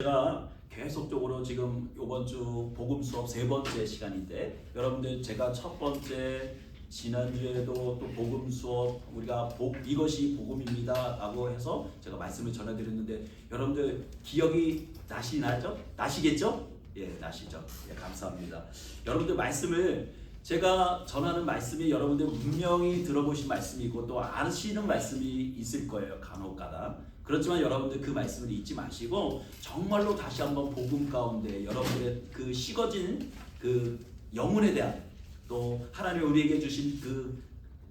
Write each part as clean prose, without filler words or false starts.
제가 계속적으로 지금 이번 주 복음 수업 세 번째 시간인데, 여러분들 제가 첫 번째 지난주에도 또 복음 수업 우리가 이것이 복음입니다라고 해서 제가 말씀을 전해드렸는데, 여러분들 기억이 나시겠죠? 예, 나시죠. 예, 감사합니다. 여러분들 말씀을 제가 전하는 말씀이 여러분들 분명히 들어보신 말씀이고 또 아시는 말씀이 있을 거예요, 간혹가다. 그렇지만 여러분들 그 말씀을 잊지 마시고 정말로 다시 한번 복음 가운데 여러분들의 그 식어진 그 영혼에 대한, 또 하나님이 우리에게 주신 그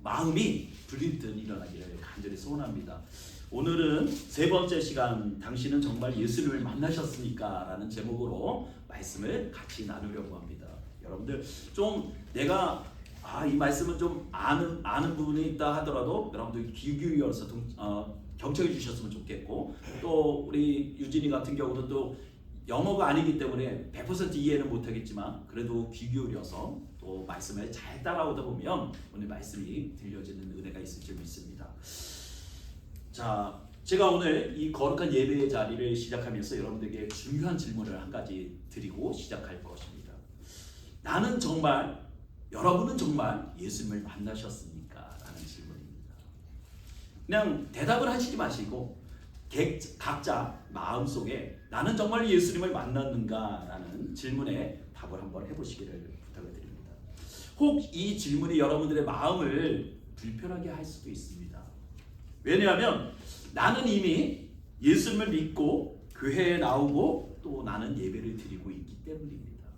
마음이 불일듯 일어나기를 간절히 소원합니다. 오늘은 세 번째 시간, 당신은 정말 예수님을 만나셨습니까? 라는 제목으로 말씀을 같이 나누려고 합니다. 여러분들 좀 내가 이 말씀은 좀 아는 부분이 있다 하더라도 여러분들 귀 기울여서 경청해 주셨으면 좋겠고, 또 우리 유진이 같은 경우도 또 영어가 아니기 때문에 100% 이해는 못하겠지만 그래도 귀 기울여서 또 말씀을 잘 따라오다 보면 오늘 말씀이 들려지는 은혜가 있을 줄 믿습니다. 자, 제가 오늘 이 거룩한 예배의 자리를 시작하면서 여러분들에게 중요한 질문을 한 가지 드리고 시작할 것입니다. 나는 정말, 여러분은 정말 예수님을 만나셨습니까? 라는 질문입니다. 그냥 대답을 하시지 마시고 각자 마음속에 나는 정말 예수님을 만났는가? 라는 질문에 답을 한번 해보시기를 부탁을 드립니다. 혹 이 질문이 여러분들의 마음을 불편하게 할 수도 있습니다. 왜냐하면 나는 이미 예수님을 믿고 교회에 나오고 또 나는 예배를 드리고 있기 때문입니다.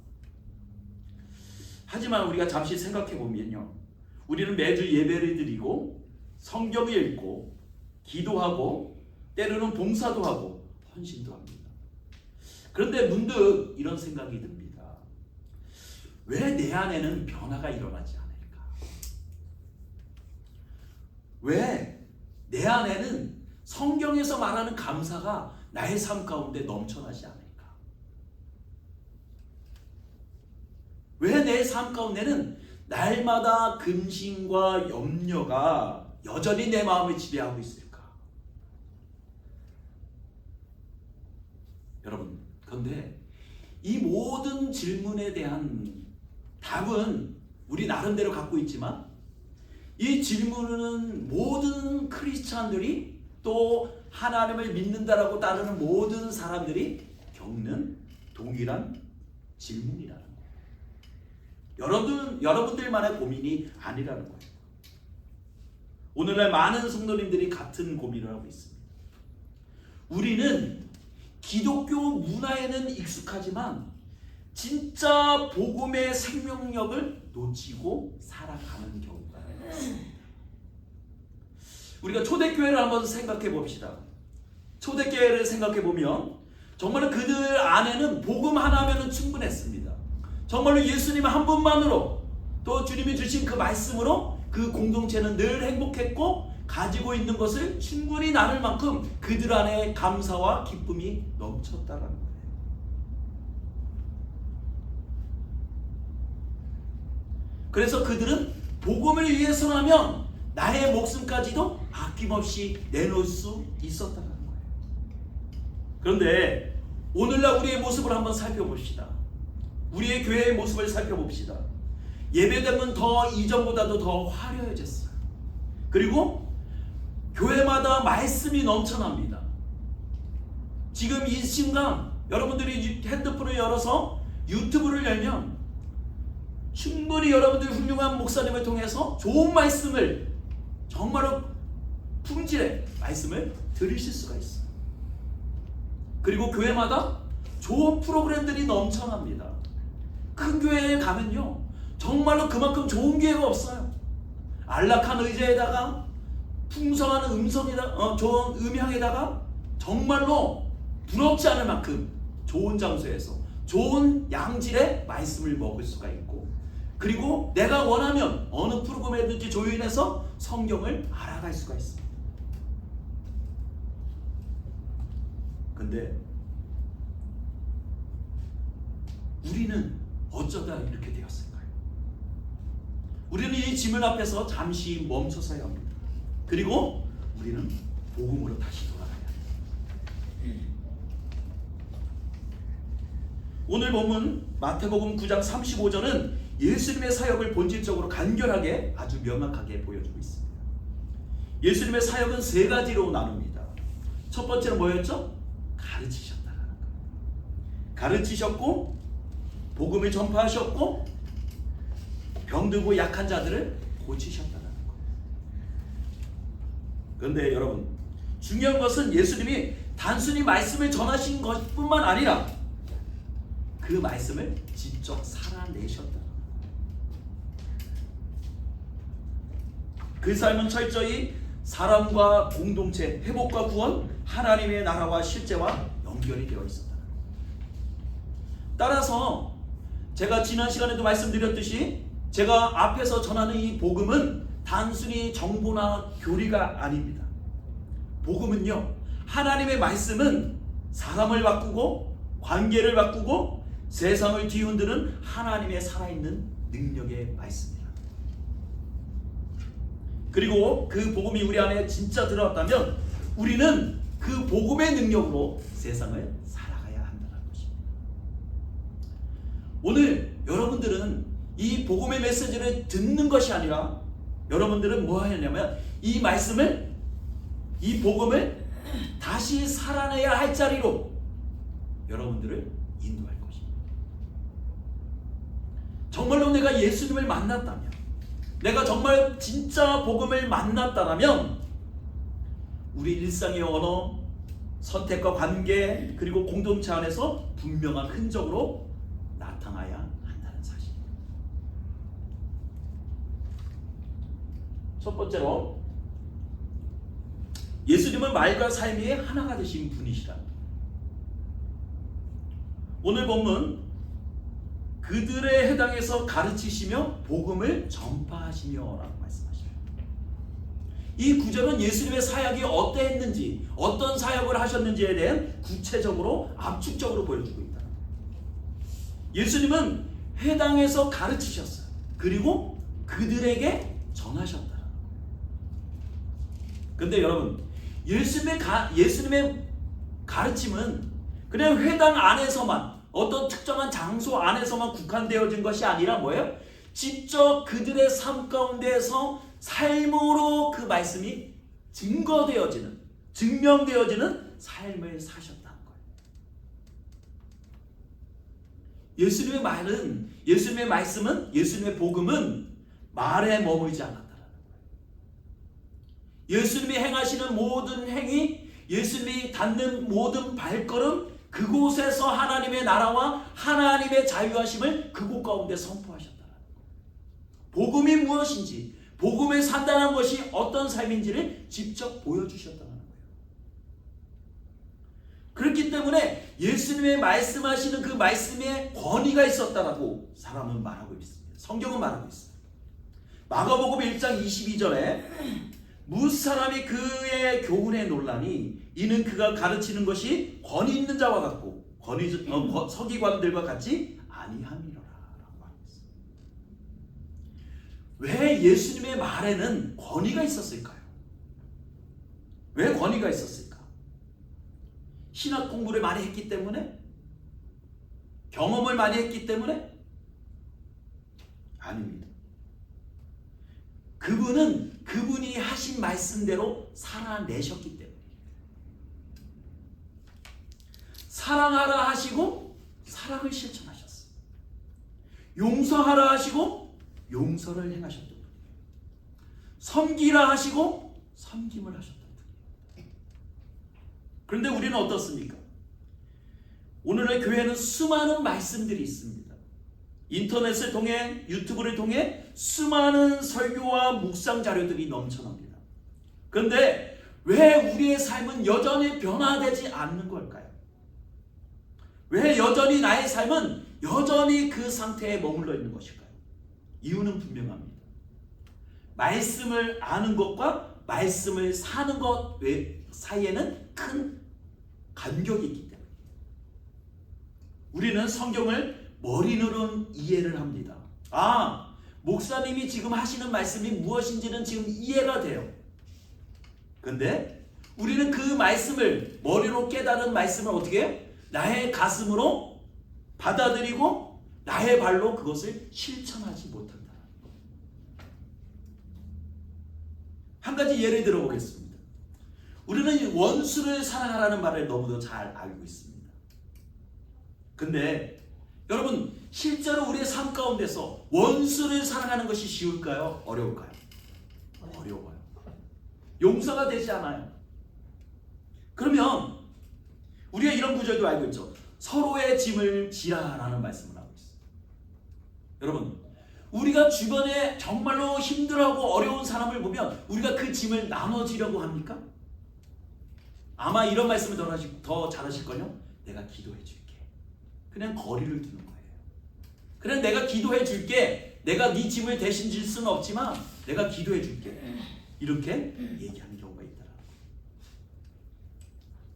하지만 우리가 잠시 생각해 보면요, 우리는 매주 예배를 드리고 성경을 읽고 기도하고 때로는 봉사도 하고 헌신도 합니다. 그런데 문득 이런 생각이 듭니다. 왜 내 안에는 변화가 일어나지 않을까? 왜 내 안에는 성경에서 말하는 감사가 나의 삶 가운데 넘쳐나지 않을까? 왜 내 삶 가운데는 날마다 근심과 염려가 여전히 내 마음을 지배하고 있을까? 여러분, 그런데 이 모든 질문에 대한 답은 우리 나름대로 갖고 있지만, 이 질문은 모든 크리스찬들이 또 하나님을 믿는다라고 따르는 모든 사람들이 겪는 동일한 질문이라는 거예요. 여러분들만의 고민이 아니라는 거예요. 오늘날 많은 성도님들이 같은 고민을 하고 있습니다. 우리는 기독교 문화에는 익숙하지만 진짜 복음의 생명력을 놓치고 살아가는 경우가 있습니다. 우리가 초대교회를 한번 생각해 봅시다. 초대교회를 생각해 보면 정말 그들 안에는 복음 하나면은 충분했습니다. 정말로 예수님 한 분만으로 또 주님이 주신 그 말씀으로 그 공동체는 늘 행복했고 가지고 있는 것을 충분히 나눌 만큼 그들 안에 감사와 기쁨이 넘쳤다는 거예요. 그래서 그들은 복음을 위해서라면 나의 목숨까지도 아낌없이 내놓을 수 있었다는 거예요. 그런데 오늘날 우리의 모습을 한번 살펴봅시다. 우리의 교회의 모습을 살펴봅시다. 예배당은 더 이전보다도 더 화려해졌어요. 그리고 교회마다 말씀이 넘쳐납니다. 지금 이 순간 여러분들이 핸드폰을 열어서 유튜브를 열면 충분히 여러분들 훌륭한 목사님을 통해서 좋은 말씀을, 정말로 품질의 말씀을 들으실 수가 있어요. 그리고 교회마다 좋은 프로그램들이 넘쳐납니다. 큰 교회에 가면요, 정말로 그만큼 좋은 교회가 없어요. 안락한 의자에다가 풍성한 좋은 음향에다가 정말로 부럽지 않을 만큼 좋은 장소에서 좋은 양질의 말씀을 먹을 수가 있고, 그리고 내가 원하면 어느 프로그램이든지 조인해서 성경을 알아갈 수가 있습니다. 근데 우리는 어쩌다 이렇게 되었을까요? 우리는 이 질문 앞에서 잠시 멈춰서야 합니다. 그리고 우리는 복음으로 다시 돌아가야 합니다. 오늘 본문 마태복음 9장 35절은 예수님의 사역을 본질적으로 간결하게 아주 명확하게 보여주고 있습니다. 예수님의 사역은 세 가지로 나눕니다. 첫 번째는 뭐였죠? 가르치셨다라는 거. 가르치셨고, 복음을 전파하셨고, 병들고 약한 자들을 고치셨다라는 거. 그런데 여러분, 중요한 것은 예수님이 단순히 말씀을 전하신 것뿐만 아니라 그 말씀을 직접 살아내셨다. 그 삶은 철저히 사람과 공동체, 회복과 구원, 하나님의 나라와 실제와 연결이 되어 있었다. 따라서 제가 지난 시간에도 말씀드렸듯이 제가 앞에서 전하는 이 복음은 단순히 정보나 교리가 아닙니다. 복음은요, 하나님의 말씀은 사람을 바꾸고 관계를 바꾸고 세상을 뒤흔드는 하나님의 살아있는 능력의 말씀입니다. 그리고 그 복음이 우리 안에 진짜 들어왔다면 우리는 그 복음의 능력으로 세상을 살아가야 한다는 것입니다. 오늘 여러분들은 이 복음의 메시지를 듣는 것이 아니라 여러분들은 뭐 하냐면 이 말씀을, 이 복음을 다시 살아내야 할 자리로 여러분들을 인도할 것입니다. 정말로 내가 예수님을 만났다면, 내가 정말 진짜 복음을 만났다면 우리 일상의 언어, 선택과 관계, 그리고 공동체 안에서 분명한 흔적으로 나타나야 한다는 사실입니다. 첫 번째로, 예수님은 말과 삶이 하나가 되신 분이시다. 오늘 본문, 그들에 해당해서 가르치시며 복음을 전파하시며 라고 말씀하십니다. 이 구절은 예수님의 사역이 어떠했는지, 어떤 사역을 하셨는지에 대한 구체적으로 압축적으로 보여주고 있다. 예수님은 해당해서 가르치셨어요. 그리고 그들에게 전하셨다. 근데 여러분, 예수님의 가르침은 그냥 회당 안에서만, 어떤 특정한 장소 안에서만 국한되어진 것이 아니라 뭐예요? 직접 그들의 삶 가운데에서 삶으로 그 말씀이 증거되어지는, 증명되어지는 삶을 사셨다는 거예요. 예수님의 말은, 예수님의 말씀은, 예수님의 복음은 말에 머물지 않았다는 거예요. 예수님이 행하시는 모든 행위, 예수님이 닿는 모든 발걸음, 그곳에서 하나님의 나라와 하나님의 자유하심을 그곳 가운데 선포하셨다는 거예요. 복음이 무엇인지, 복음에 산다는 것이 어떤 삶인지를 직접 보여주셨다는 거예요. 그렇기 때문에 예수님의 말씀하시는 그 말씀에 권위가 있었다라고 사람은 말하고 있습니다. 성경은 말하고 있습니다. 마가복음 1장 22절에 무사람이 그의 교훈에 놀라니 이는 그가 가르치는 것이 권위 있는 자와 같고 서기관들과 같이 아니함이로라 라고 하고 있습니다. 왜 예수님의 말에는 권위가 있었을까요? 왜 권위가 있었을까? 신학 공부를 많이 했기 때문에? 경험을 많이 했기 때문에? 아닙니다. 그분이 하신 말씀대로 살아내셨기 때문에. 사랑하라 하시고 사랑을 실천하셨어요. 용서하라 하시고 용서를 행하셨던 분이에요. 섬기라 하시고 섬김을 하셨던 분이에요. 그런데 우리는 어떻습니까? 오늘의 교회는 수많은 말씀들이 있습니다. 인터넷을 통해, 유튜브를 통해 수많은 설교와 묵상 자료들이 넘쳐납니다. 그런데 왜 우리의 삶은 여전히 변화되지 않는 걸까요? 왜 여전히 나의 삶은 여전히 그 상태에 머물러 있는 것일까요? 이유는 분명합니다. 말씀을 아는 것과 말씀을 사는 것 사이에는 큰 간격이 있기 때문에 우리는 성경을 머리로는 이해를 합니다. 아, 목사님이 지금 하시는 말씀이 무엇인지는 지금 이해가 돼요. 근데 우리는 그 말씀을, 머리로 깨달은 말씀을 어떻게 해요? 나의 가슴으로 받아들이고 나의 발로 그것을 실천하지 못한다. 한 가지 예를 들어보겠습니다. 우리는 원수를 사랑하라는 말을 너무도 잘 알고 있습니다. 근데 여러분, 실제로 우리의 삶 가운데서 원수를 사랑하는 것이 쉬울까요? 어려울까요? 어려워요. 용서가 되지 않아요. 그러면 우리가 이런 구절도 알고 있죠. 서로의 짐을 지라라는 말씀을 하고 있어요. 여러분, 우리가 주변에 정말로 힘들어하고 어려운 사람을 보면 우리가 그 짐을 나눠지려고 합니까? 아마 이런 말씀을 더 잘하실걸요? 내가 기도해 줄게. 그냥 거리를 두는 거예요. 그냥 내가 기도해 줄게. 내가 네 짐을 대신 질 수는 없지만 내가 기도해 줄게. 이렇게 얘기하는 경우가 있더라.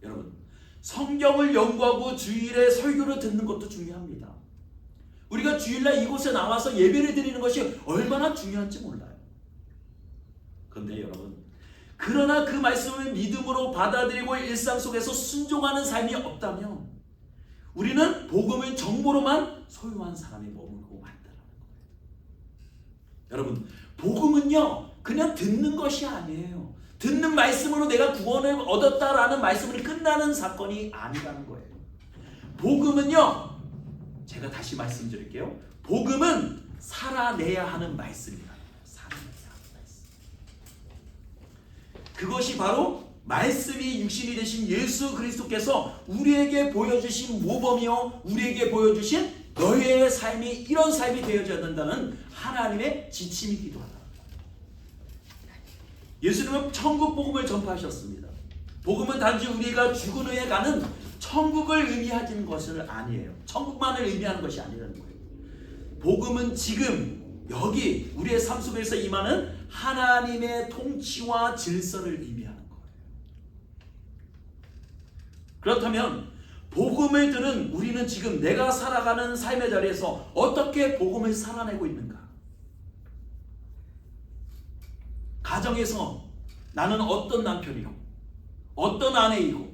여러분, 성경을 연구하고 주일에 설교를 듣는 것도 중요합니다. 우리가 주일날 이곳에 나와서 예배를 드리는 것이 얼마나 중요한지 몰라요. 그런데 여러분, 그러나 그 말씀을 믿음으로 받아들이고 일상 속에서 순종하는 삶이 없다면 우리는 복음을 정보로만 소유한 사람이 머물고 만다라는 거예요. 여러분, 복음은요 그냥 듣는 것이 아니에요. 듣는 말씀으로 내가 구원을 얻었다라는 말씀으로 끝나는 사건이 아니라는 거예요. 복음은요, 제가 다시 말씀드릴게요. 복음은 살아내야 하는 말씀이다. 살아내야 하는 말씀. 그것이 바로 말씀이 육신이 되신 예수 그리스도께서 우리에게 보여주신 모범이요, 우리에게 보여주신 너의 삶이 이런 삶이 되어져야 된다는 하나님의 지침이기도 하다. 예수님은 천국 복음을 전파하셨습니다. 복음은 단지 우리가 죽은 후에 가는 천국을 의미하는 것은 아니에요. 천국만을 의미하는 것이 아니라는 거예요. 복음은 지금 여기 우리의 삶 속에서 임하는 하나님의 통치와 질서를 의미하는 거예요. 그렇다면 복음을 들은 우리는 지금 내가 살아가는 삶의 자리에서 어떻게 복음을 살아내고 있는가? 가정에서 나는 어떤 남편이고 어떤 아내이고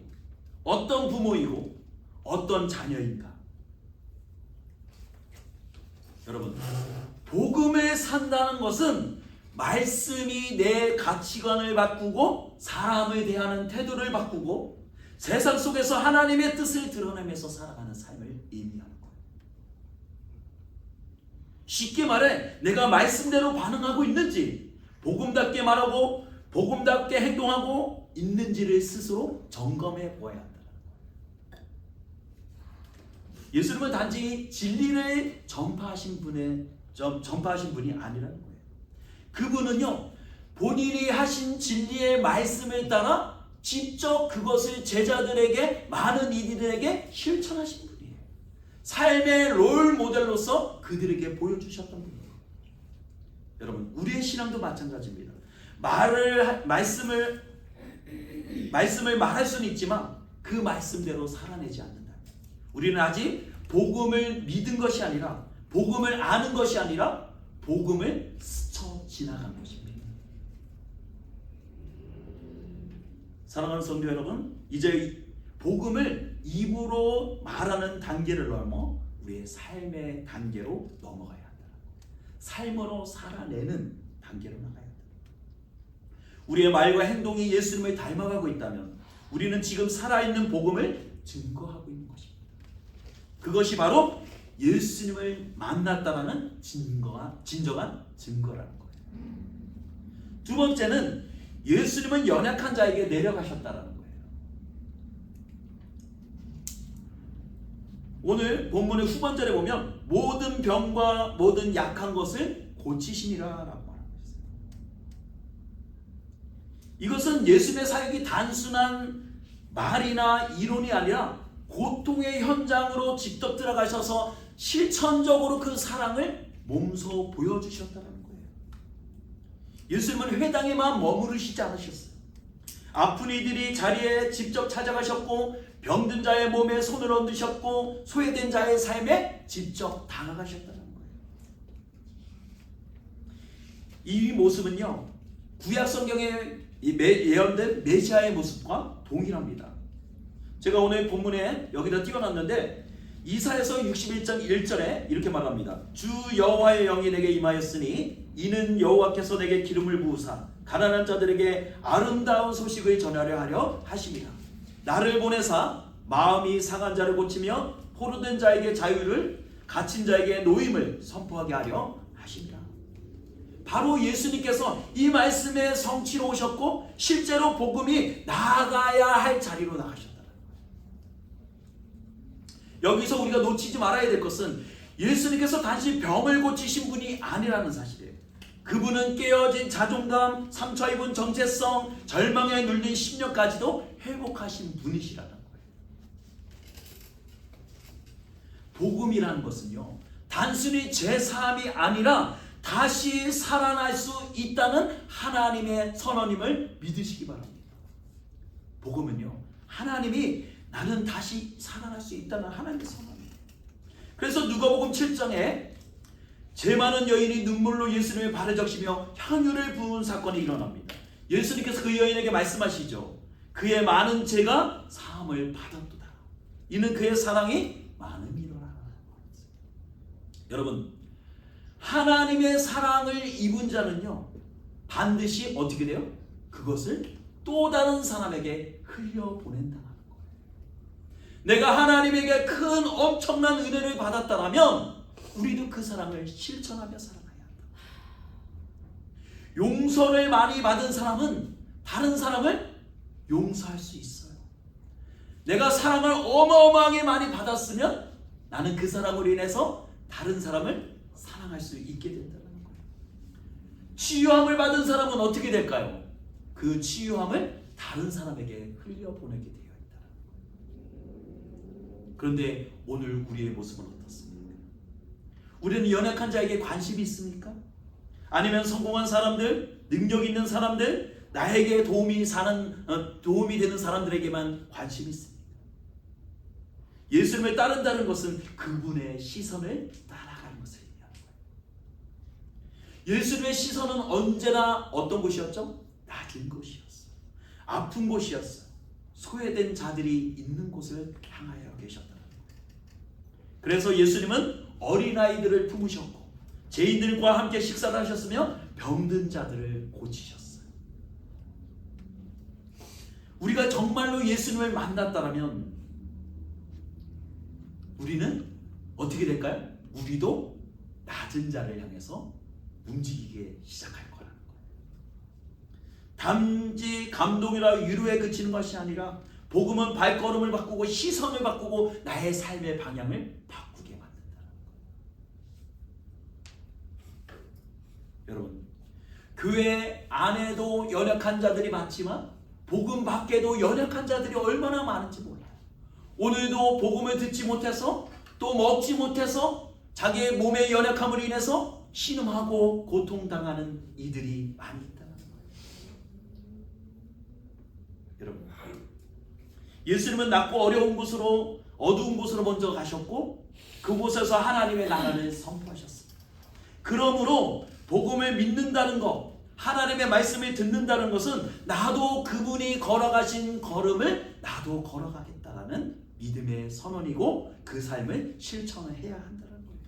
어떤 부모이고 어떤 자녀인가? 여러분, 복음을 산다는 것은 말씀이 내 가치관을 바꾸고 사람을 대하는 태도를 바꾸고 세상 속에서 하나님의 뜻을 드러내면서 살아가는 삶을 의미하는 거예요. 쉽게 말해 내가 말씀대로 반응하고 있는지, 복음답게 말하고 복음답게 행동하고 있는지를 스스로 점검해 보아야 한다. 예수님은 단지 진리를 전파하신 분이 아니라는 거예요. 그분은요, 본인이 하신 진리의 말씀을 따라 직접 그것을 제자들에게, 많은 이들에게 실천하신 분이에요. 삶의 롤 모델로서 그들에게 보여주셨던 분이에요. 여러분, 우리의 신앙도 마찬가지입니다. 말씀을 말할 수는 있지만 그 말씀대로 살아내지 않는다. 우리는 아직 복음을 믿은 것이 아니라, 복음을 아는 것이 아니라 복음을 스쳐 지나간 것입니다. 사랑하는 성도 여러분, 이제 복음을 입으로 말하는 단계를 넘어 우리의 삶의 단계로 넘어가야 한다. 삶으로 살아내는 단계로 나가야 한다. 우리의 말과 행동이 예수님을 닮아가고 있다면 우리는 지금 살아있는 복음을 증거하고 있는 것입니다. 그것이 바로 예수님을 만났다라는 진정한 증거라는 거예요. 두 번째는 예수님은 연약한 자에게 내려가셨다라는 거예요. 오늘 본문의 후반절에 보면 모든 병과 모든 약한 것을 고치시니라 라고 말하고 있어요. 이것은 예수님의 사역이 단순한 말이나 이론이 아니라 고통의 현장으로 직접 들어가셔서 실천적으로 그 사랑을 몸소 보여주셨다는 거예요. 예수님은 회당에만 머무르시지 않으셨어요. 아픈 이들이 자리에 직접 찾아가셨고, 병든 자의 몸에 손을 얹으셨고, 소외된 자의 삶에 직접 다가가셨다는 거예요. 이 모습은요, 구약 성경에 예언된 메시아의 모습과 동일합니다. 제가 오늘 본문에 여기다 띄워놨는데, 이사야서 61장 1절에 이렇게 말합니다. 주 여호와의 영이 내게 임하였으니 이는 여호와께서 내게 기름을 부으사 가난한 자들에게 아름다운 소식을 전하려 하려 하심이라. 나를 보내사 마음이 상한 자를 고치며 포로된 자에게 자유를, 갇힌 자에게 노임을 선포하게 하려 하심이라. 바로 예수님께서 이 말씀의 성취로 오셨고 실제로 복음이 나아가야 할 자리로 나가셨다. 여기서 우리가 놓치지 말아야 될 것은 예수님께서 단지 병을 고치신 분이 아니라는 사실이에요. 그분은 깨어진 자존감, 상처 입은 정체성, 절망에 눌린 심령까지도 회복하신 분이시라는 거예요. 복음이라는 것은요, 단순히 죄사함이 아니라 다시 살아날 수 있다는 하나님의 선언임을 믿으시기 바랍니다. 복음은요, 하나님이 나는 다시 살아날 수 있다는 하나님의 선언입니다. 그래서 누가복음 7장에 죄 많은 여인이 눈물로 예수님의 발을 적시며 향유를 부은 사건이 일어납니다. 예수님께서 그 여인에게 말씀하시죠. 그의 많은 죄가 사함을 받았도다. 이는 그의 사랑이 많음이로라. 여러분, 하나님의 사랑을 입은 자는요, 반드시 어떻게 돼요? 그것을 또 다른 사람에게 흘려보낸다. 내가 하나님에게 큰 엄청난 은혜를 받았다면 우리도 그 사랑을 실천하며 살아가야 한다. 용서를 많이 받은 사람은 다른 사람을 용서할 수 있어요. 내가 사랑을 어마어마하게 많이 받았으면 나는 그 사람으로 인해서 다른 사람을 사랑할 수 있게 된다는 거예요. 치유함을 받은 사람은 어떻게 될까요? 그 치유함을 다른 사람에게 흘려보내게 돼요. 그런데 오늘 우리의 모습은 어떻습니까? 우리는 연약한 자에게 관심이 있습니까? 아니면 성공한 사람들, 능력 있는 사람들, 나에게 도움이 되는 사람들에게만 관심이 있습니까? 예수님을 따른다는 것은 그분의 시선을 따라가는 것을 의미하는 거예요. 예수님의 시선은 언제나 어떤 곳이었죠? 낮은 곳이었어요. 아픈 곳이었어요. 소외된 자들이 있는 곳을 향하여 계셨다는 거예요. 그래서 예수님은 어린아이들을 품으셨고 죄인들과 함께 식사를 하셨으며 병든 자들을 고치셨어요. 우리가 정말로 예수님을 만났다면 우리는 어떻게 될까요? 우리도 낮은 자를 향해서 움직이게 시작할 거예요. 단지 감동이나 위로에 그치는 것이 아니라 복음은 발걸음을 바꾸고 시선을 바꾸고 나의 삶의 방향을 바꾸게 만든다는 거예요. 여러분, 교회 안에도 연약한 자들이 많지만 복음 밖에도 연약한 자들이 얼마나 많은지 몰라요. 오늘도 복음을 듣지 못해서 또 먹지 못해서 자기의 몸의 연약함으로 인해서 신음하고 고통당하는 이들이 많이 있다. 여러분, 예수님은 낮고 어려운 곳으로, 어두운 곳으로 먼저 가셨고 그곳에서 하나님의 나라를 선포하셨습니다. 그러므로 복음을 믿는다는 것, 하나님의 말씀을 듣는다는 것은 나도 그분이 걸어가신 걸음을 나도 걸어가겠다라는 믿음의 선언이고 그 삶을 실천해야 한다는 거예요.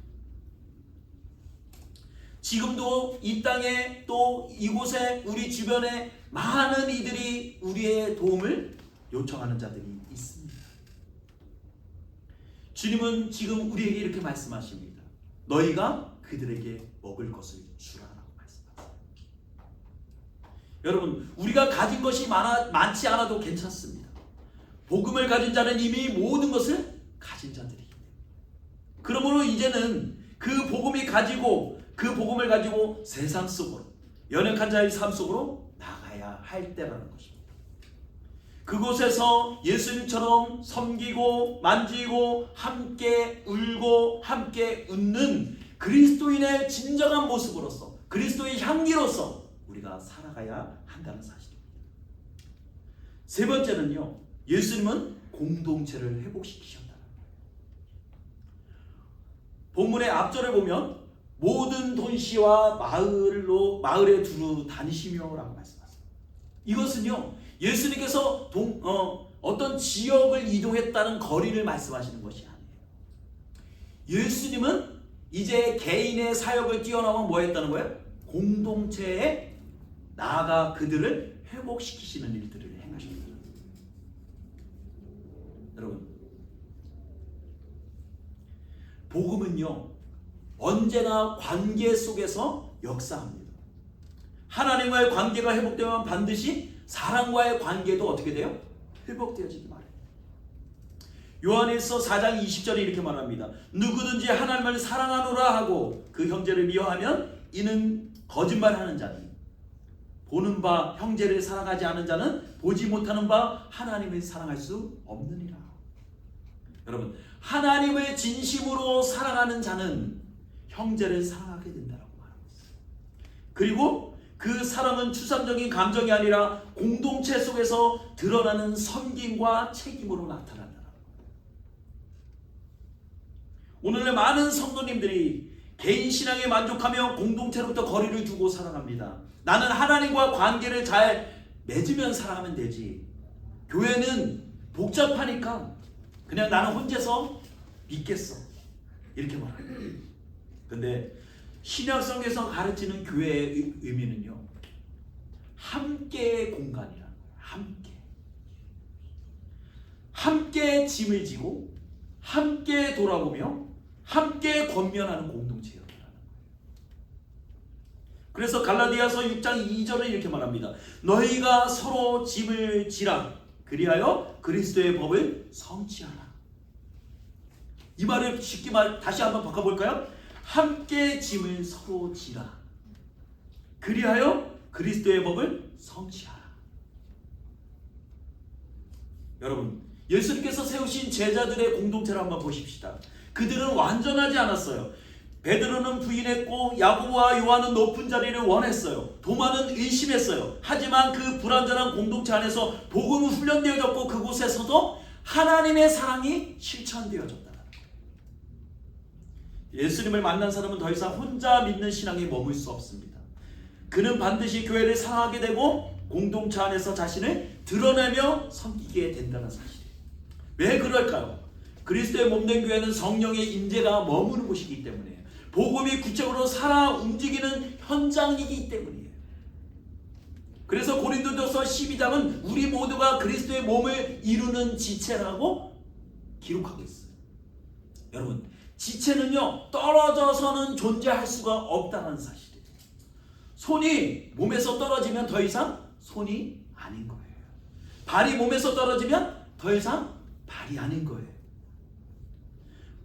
지금도 이 땅에 또 이곳에 우리 주변에 많은 이들이 우리의 도움을 요청하는 자들이 있습니다. 주님은 지금 우리에게 이렇게 말씀하십니다. 너희가 그들에게 먹을 것을 주라라고 말씀하세요. 여러분, 우리가 가진 것이 많지 않아도 괜찮습니다. 복음을 가진 자는 이미 모든 것을 가진 자들이기 때문에. 그러므로 이제는 그 복음을 가지고 세상 속으로, 연약한 자의 삶 속으로 나가야 할 때라는 것입니다. 그곳에서 예수님처럼 섬기고 만지고 함께 울고 함께 웃는 그리스도인의 진정한 모습으로서, 그리스도의 향기로서 우리가 살아가야 한다는 사실입니다. 세 번째는요, 예수님은 공동체를 회복시키셨다는 거예요. 본문의 앞절을 보면 모든 도시와 마을에 두루 다니시며라고 말씀하세요. 이것은요, 예수님께서 어떤 지역을 이동했다는 거리를 말씀하시는 것이 아니에요. 예수님은 이제 개인의 사역을 뛰어넘어 뭐 했다는 거예요? 공동체에 나아가 그들을 회복시키시는 일들을 행하십니다. 여러분, 복음은요 언제나 관계 속에서 역사합니다. 하나님과의 관계가 회복되면 반드시 사람과의 관계도 어떻게 돼요? 회복되어지기 마련이에요. 요한일서 4장 20절에 이렇게 말합니다. 누구든지 하나님을 사랑하노라 하고 그 형제를 미워하면 이는 거짓말하는 자니 보는 바 형제를 사랑하지 않은 자는 보지 못하는 바 하나님을 사랑할 수 없느니라. 여러분, 하나님을 진심으로 사랑하는 자는 형제를 사랑하게 된다라고 말하고 있어요. 그리고 그 사랑은 추상적인 감정이 아니라 공동체 속에서 드러나는 섬김과 책임으로 나타난다. 오늘날 많은 성도님들이 개인 신앙에 만족하며 공동체로부터 거리를 두고 살아갑니다. 나는 하나님과 관계를 잘 맺으면 살아가면 되지. 교회는 복잡하니까 그냥 나는 혼자서 믿겠어. 이렇게 말합니다. 근데 신약성경에서 가르치는 교회의 의미는요, 함께의 공간이라는 거예요. 함께 짐을 지고 함께 돌아보며 함께 권면하는 공동체라는 거예요. 그래서 갈라디아서 6장 2절은 이렇게 말합니다. 너희가 서로 짐을 지라 그리하여 그리스도의 법을 성취하라. 이 말을 쉽게 다시 한번 바꿔볼까요? 함께 짐을 서로 지라 그리하여 그리스도의 법을 성취하라. 여러분, 예수님께서 세우신 제자들의 공동체를 한번 보십시다. 그들은 완전하지 않았어요. 베드로는 부인했고 야고보와 요한은 높은 자리를 원했어요. 도마는 의심했어요. 하지만 그 불완전한 공동체 안에서 복음이 훈련되어졌고 그곳에서도 하나님의 사랑이 실천되어졌다. 예수님을 만난 사람은 더 이상 혼자 믿는 신앙에 머물 수 없습니다. 그는 반드시 교회를 사랑하게 되고 공동체 안에서 자신을 드러내며 섬기게 된다는 사실이에요. 왜 그럴까요? 그리스도의 몸된 교회는 성령의 임재가 머무는 곳이기 때문이에요. 복음이 구체적으로 살아 움직이는 현장이기 때문이에요. 그래서 고린도전서 12장은 우리 모두가 그리스도의 몸을 이루는 지체라고 기록하고 있어요. 여러분, 지체는요 떨어져서는 존재할 수가 없다는 사실이에요. 손이 몸에서 떨어지면 더 이상 손이 아닌 거예요. 발이 몸에서 떨어지면 더 이상 발이 아닌 거예요.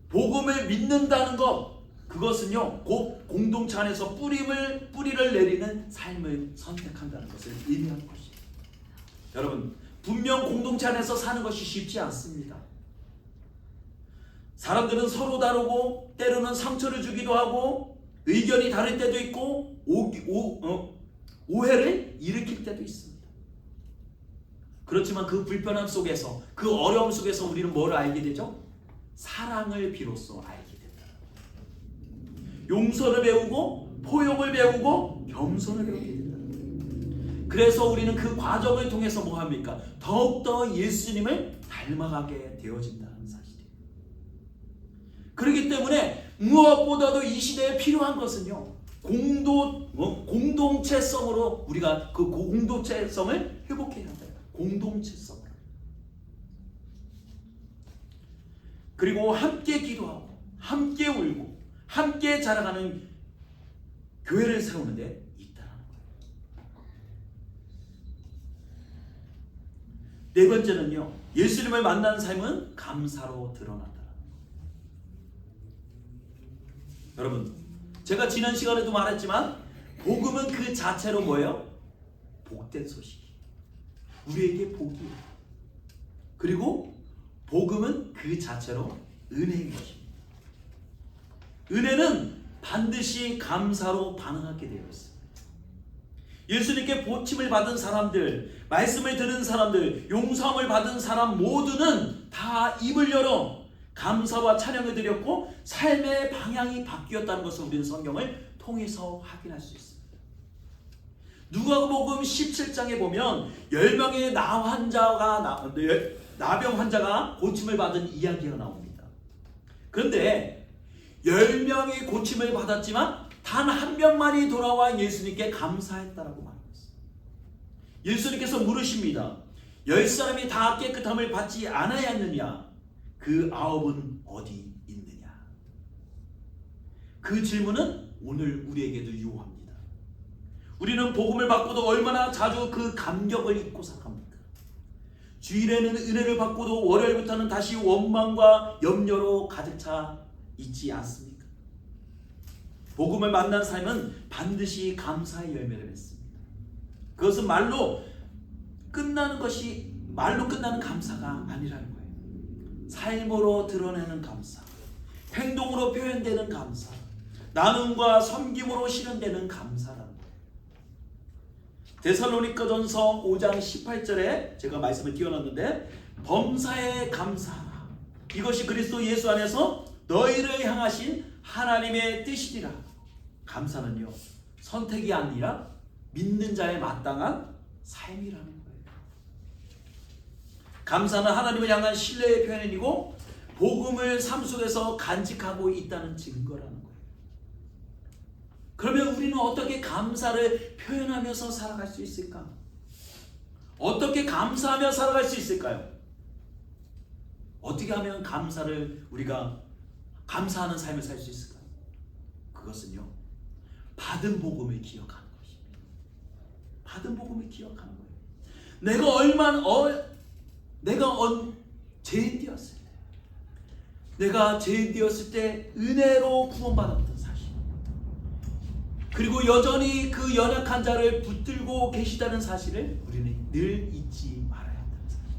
복음을 믿는다는 것, 그것은요 곧 공동체 안에서 뿌리를 내리는 삶을 선택한다는 것을 의미하는 것이에요. 여러분, 분명 공동체 안에서 사는 것이 쉽지 않습니다. 사람들은 서로 다르고 때로는 상처를 주기도 하고 의견이 다를 때도 있고 오해를 일으킬 때도 있습니다. 그렇지만 그 불편함 속에서, 그 어려움 속에서 우리는 뭘 알게 되죠? 사랑을 비로소 알게 된다. 용서를 배우고 포용을 배우고 겸손을 배우게 된다. 그래서 우리는 그 과정을 통해서 뭐 합니까? 더욱더 예수님을 닮아가게 되어진다는 사실이에요. 그렇기 때문에 무엇보다도 이 시대에 필요한 것은요 공동체성으로 우리가 그 공동체성을 회복해야 한다. 공동체성. 그리고 함께 기도하고 함께 울고 함께 자라가는 교회를 세우는 데 있다는 거예요. 네 번째는요, 예수님을 만난 삶은 감사로 드러난다. 여러분, 제가 지난 시간에도 말했지만 복음은 그 자체로 뭐예요? 복된 소식이. 우리에게 복이에요. 그리고 복음은 그 자체로 은혜인 것입니다. 은혜는 반드시 감사로 반응하게 되어 있습니다. 예수님께 보침을 받은 사람들, 말씀을 들은 사람들, 용서함을 받은 사람 모두는 다 입을 열어 감사와 찬양을 드렸고 삶의 방향이 바뀌었다는 것을 우리는 성경을 통해서 확인할 수 있습니다. 누가복음 17장에 보면 10명의 나병 환자가 고침을 받은 이야기가 나옵니다. 그런데 10명이 고침을 받았지만 단 한 명만이 돌아와 예수님께 감사했다라고 말했어요. 예수님께서 물으십니다. 10사람이 다 깨끗함을 받지 않아야느냐? 그 9은 어디 있느냐? 그 질문은 오늘 우리에게도 유효합니다. 우리는 복음을 받고도 얼마나 자주 그 감격을 잊고 살아갑니까? 주일에는 은혜를 받고도 월요일부터는 다시 원망과 염려로 가득 차 있지 않습니까? 복음을 만난 삶은 반드시 감사의 열매를 맺습니다. 그것은 말로 끝나는 감사가 아니라는 거예요. 삶으로 드러내는 감사, 행동으로 표현되는 감사, 나눔과 섬김으로 실현되는 감사라는 거예요. 데살로니가전서 5장 18절에 제가 말씀을 띄워놨는데, 범사에 감사하라. 이것이 그리스도 예수 안에서 너희를 향하신 하나님의 뜻이니라. 감사는요, 선택이 아니라 믿는 자의 마땅한 삶이라는 거예요. 감사는 하나님을 향한 신뢰의 표현이고 복음을 삶 속에서 간직하고 있다는 증거라는 거예요. 그러면 우리는 어떻게 감사를 표현하면서 살아갈 수 있을까? 어떻게 감사하며 살아갈 수 있을까요? 어떻게 하면 우리가 감사하는 삶을 살 수 있을까요? 그것은요, 받은 복음을 기억하는 것입니다. 받은 복음을 기억하는 거예요. 내가 죄인 되었을 때 은혜로 구원받았던 사실, 그리고 여전히 그 연약한 자를 붙들고 계시다는 사실을 우리는 늘 잊지 말아야 한다는 사실.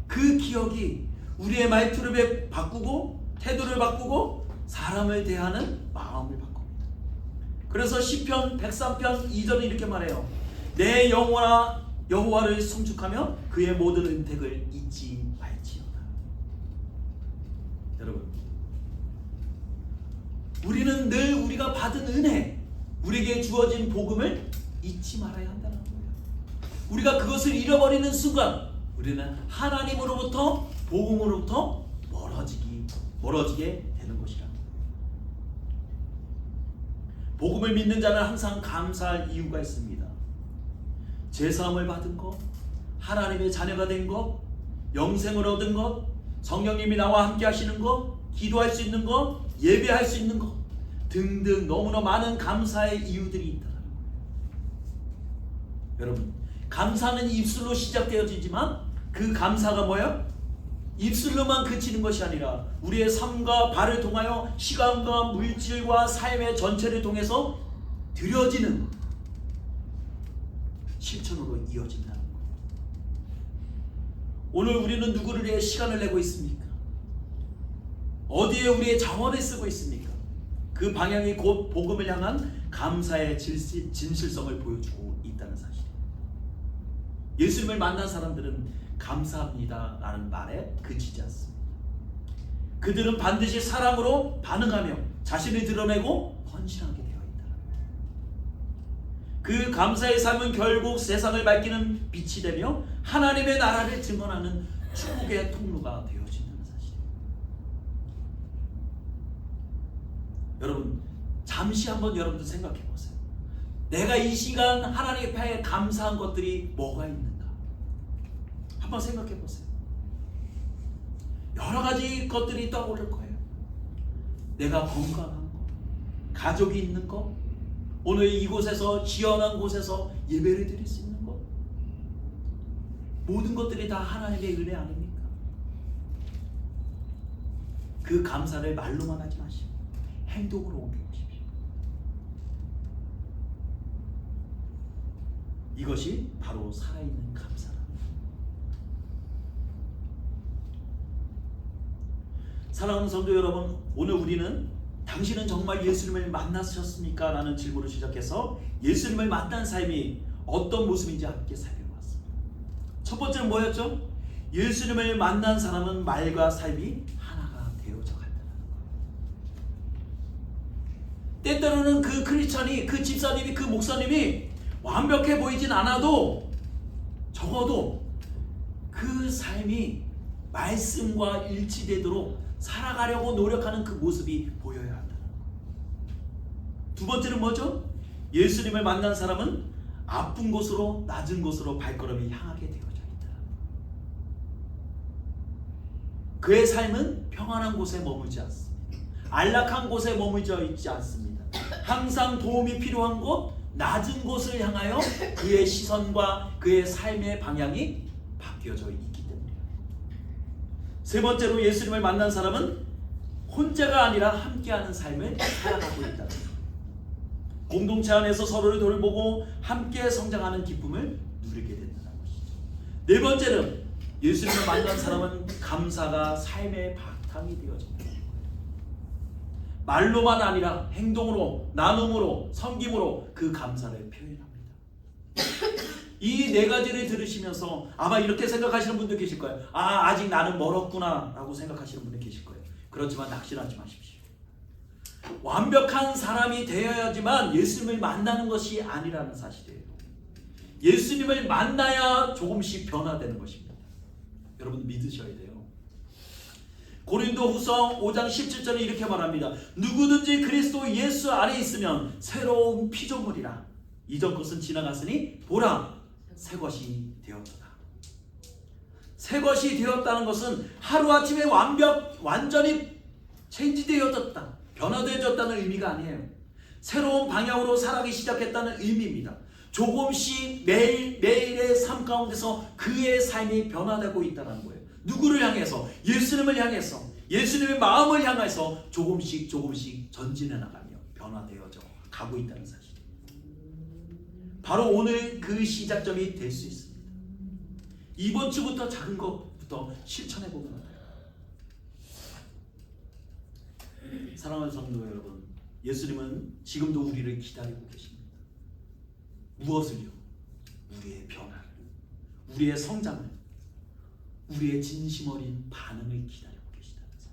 그 기억이 우리의 말투를 바꾸고 태도를 바꾸고 사람을 대하는 마음을 바꿉니다. 그래서 시편 103편 2절은 이렇게 말해요. 내 영혼아 여호와를 송축하며 그의 모든 은택을 잊지 말지어다. 여러분, 우리는 늘 우리가 받은 은혜, 우리에게 주어진 복음을 잊지 말아야 한다는 거예요. 우리가 그것을 잃어버리는 순간 우리는 하나님으로부터, 복음으로부터 멀어지게 되는 것이라. 복음을 믿는 자는 항상 감사할 이유가 있습니다. 죄사함을 받은 것, 하나님의 자녀가 된 것, 영생을 얻은 것, 성령님이 나와 함께 하시는 것, 기도할 수 있는 것, 예배할 수 있는 것 등등 너무나 많은 감사의 이유들이 있다는 거예요. 여러분, 감사는 입술로 시작되어지지만 그 감사가 뭐예요? 입술로만 그치는 것이 아니라 우리의 삶과 발을 통하여 시간과 물질과 삶의 전체를 통해서 드려지는 실천으로 이어진다는 거예요. 오늘 우리는 누구를 위해 시간을 내고 있습니까? 어디에 우리의 자원을 쓰고 있습니까? 그 방향이 곧 복음을 향한 감사의 진실성을 보여주고 있다는 사실. 예수님을 만난 사람들은 감사합니다 라는 말에 그치지 않습니다. 그들은 반드시 사랑으로 반응하며 자신을 드러내고 헌신하게 되어 있다는 거예요. 그 감사의 삶은 결국 세상을 밝히는 빛이 되며 하나님의 나라를 증언하는 축복의 통로가 되어진다는 사실이에요. 여러분, 잠시 한번 여러분들 생각해 보세요. 내가 이 시간 하나님 앞에 감사한 것들이 뭐가 있는가? 한번 생각해 보세요. 여러 가지 것들이 떠오를 거예요. 내가 건강한 거, 가족이 있는 거, 오늘 이곳에서 지연한 곳에서 예배를 드릴 수 있는 것, 모든 것들이 다 하나님의 은혜 아닙니까? 그 감사를 말로만 하지 마시고 행동으로 옮겨보십시오. 이것이 바로 살아있는 감사다. 사랑하는 성도 여러분, 오늘 우리는 당신은 정말 예수님을 만나셨습니까? 라는 질문을 시작해서 예수님을 만난 삶이 어떤 모습인지 함께 살펴봤습니다. 첫 번째는 뭐였죠? 예수님을 만난 사람은 말과 삶이 하나가 되어져 간다는 거예요. 때때로는 그 크리스찬이, 그 집사님이, 그 목사님이 완벽해 보이진 않아도 적어도 그 삶이 말씀과 일치되도록 살아가려고 노력하는 그 모습이 보여야 한다. 두 번째는 뭐죠? 예수님을 만난 사람은 아픈 곳으로 낮은 곳으로 발걸음이 향하게 되어져 있다. 그의 삶은 평안한 곳에 머물지 않습니다. 안락한 곳에 머물러 있지 않습니다. 항상 도움이 필요한 곳, 낮은 곳을 향하여 그의 시선과 그의 삶의 방향이 바뀌어져 있기 때문이에요. 세 번째로 예수님을 만난 사람은 혼자가 아니라 함께하는 삶을 살아가고 있다. 공동체 안에서 서로를 돌보고 함께 성장하는 기쁨을 누리게 된다는 것이죠. 네 번째는 예수님을 만난 사람은 감사가 삶의 바탕이 되어진다. 말로만 아니라 행동으로, 나눔으로, 섬김으로 그 감사를 표현합니다. 이 네 가지를 들으시면서 아마 이렇게 생각하시는 분도 계실 거예요. 아직 나는 멀었구나 라고 생각하시는 분도 계실 거예요. 그렇지만 낙심하지 마십시오. 완벽한 사람이 되어야지만 예수님을 만나는 것이 아니라는 사실이에요. 예수님을 만나야 조금씩 변화되는 것입니다. 여러분 믿으셔야 돼요. 고린도후서 5장 17절에 이렇게 말합니다. 누구든지 그리스도 예수 안에 있으면 새로운 피조물이라. 이전 것은 지나갔으니 보라 새것이 되었도다. 새것이 되었다는 것은 하루아침에 완전히 체인지되어졌다, 변화되어졌다는 의미가 아니에요. 새로운 방향으로 살아가기 시작했다는 의미입니다. 조금씩 매일의 삶 가운데서 그의 삶이 변화되고 있다는 거예요. 누구를 향해서? 예수님을 향해서, 예수님의 마음을 향해서 조금씩 전진해 나가며 변화되어져 가고 있다는 사실. 바로 오늘 그 시작점이 될 수 있습니다. 이번 주부터 작은 것부터 실천해 보면 어때요? 사랑하는 성도 여러분, 예수님은 지금도 우리를 기다리고 계십니다. 무엇을요? 우리의 변화를, 우리의 성장을, 우리의 진심 어린 반응을 기다리고 계시다는 사실.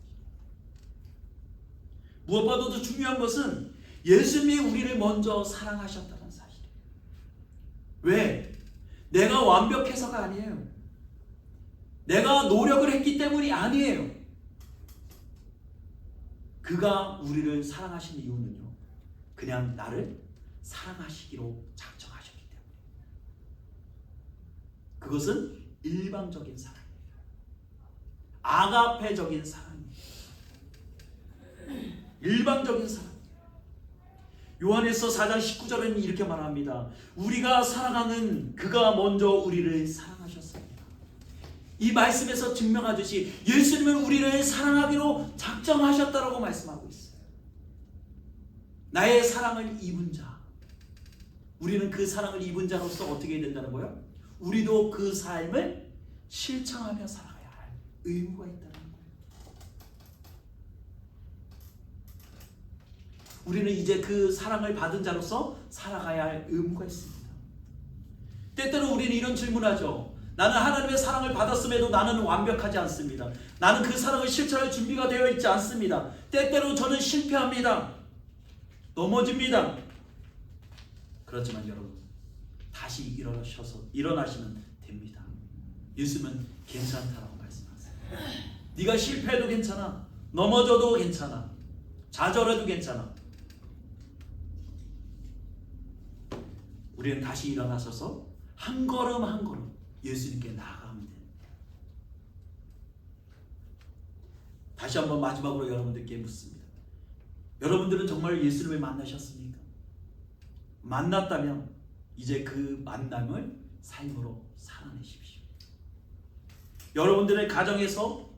무엇보다도 중요한 것은 예수님이 우리를 먼저 사랑하셨다는 사실이에요. 왜? 내가 완벽해서가 아니에요. 내가 노력을 했기 때문이 아니에요. 그가 우리를 사랑하신 이유는요, 그냥 나를 사랑하시기로 작정하셨기 때문에. 그것은 일방적인 사랑이에요. 아가페적인 사랑이에요. 일방적인 사랑. 요한일서 4장 19절에는 이렇게 말합니다. 우리가 사랑하는 그가 먼저 우리를 사랑하셨습니다. 이 말씀에서 증명하듯이 예수님은 우리를 사랑하기로 작정하셨다라고 말씀하고 있어요. 나의 사랑을 입은 자, 우리는 그 사랑을 입은 자로서 어떻게 된다는 거예요? 우리도 그 삶을 실천하며 살아가야 할 의무가 있다는 거예요. 우리는 이제 그 사랑을 받은 자로서 살아가야 할 의무가 있습니다. 때때로 우리는 이런 질문하죠. 나는 하나님의 사랑을 받았음에도 나는 완벽하지 않습니다. 나는 그 사랑을 실천할 준비가 되어 있지 않습니다. 때때로 저는 실패합니다. 넘어집니다. 그렇지만 여러분, 다시 일어나시면 됩니다. 예수님은 괜찮다라고 말씀하세요. 네가 실패해도 괜찮아, 넘어져도 괜찮아, 좌절해도 괜찮아. 우리는 다시 일어나셔서 한 걸음 한 걸음 예수님께 나아가면 됩니다. 다시 한번 마지막으로 여러분들께 묻습니다. 여러분들은 정말 예수님을 만나셨습니까? 만났다면 이제 그 만남을 삶으로 살아내십시오. 여러분들의 가정에서,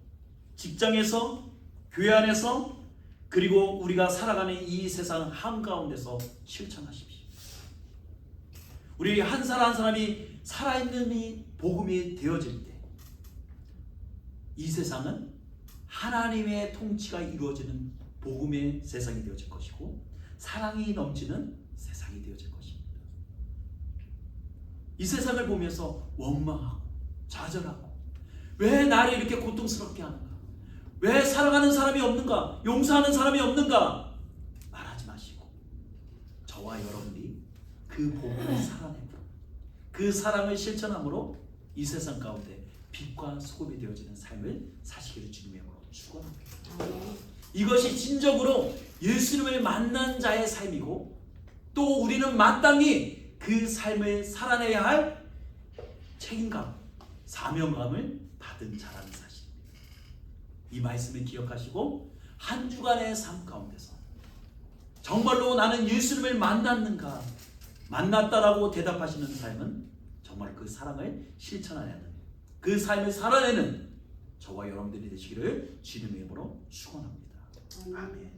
직장에서, 교회 안에서, 그리고 우리가 살아가는 이 세상 한가운데서 실천하십시오. 우리 한 사람 한 사람이 살아있는 이 복음이 되어질 때 이 세상은 하나님의 통치가 이루어지는 복음의 세상이 되어질 것이고 사랑이 넘치는 세상이 되어질 것입니다. 이 세상을 보면서 원망하고 좌절하고 왜 나를 이렇게 고통스럽게 하는가? 왜 사랑하는 사람이 없는가? 용서하는 사람이 없는가? 말하지 마시고 저와 여러분이 그 복음을 살아내고 그 사랑을 실천함으로 이 세상 가운데 빛과 소금이 되어지는 삶을 사시기를 주님의 이름으로 축원합니다. 아멘. 이것이 진정으로 예수님을 만난 자의 삶이고 또 우리는 마땅히 그 삶을 살아내야 할 책임감, 사명감을 받은 자라는 사실입니다. 이 말씀을 기억하시고 한 주간의 삶 가운데서 정말로 나는 예수님을 만났는가? 만났다라고 대답하시는 삶은 정말 그 사랑을 실천하는 그 삶을 살아내는 저와 여러분들이 되시기를 주님의 이름으로 축원합니다. 아멘.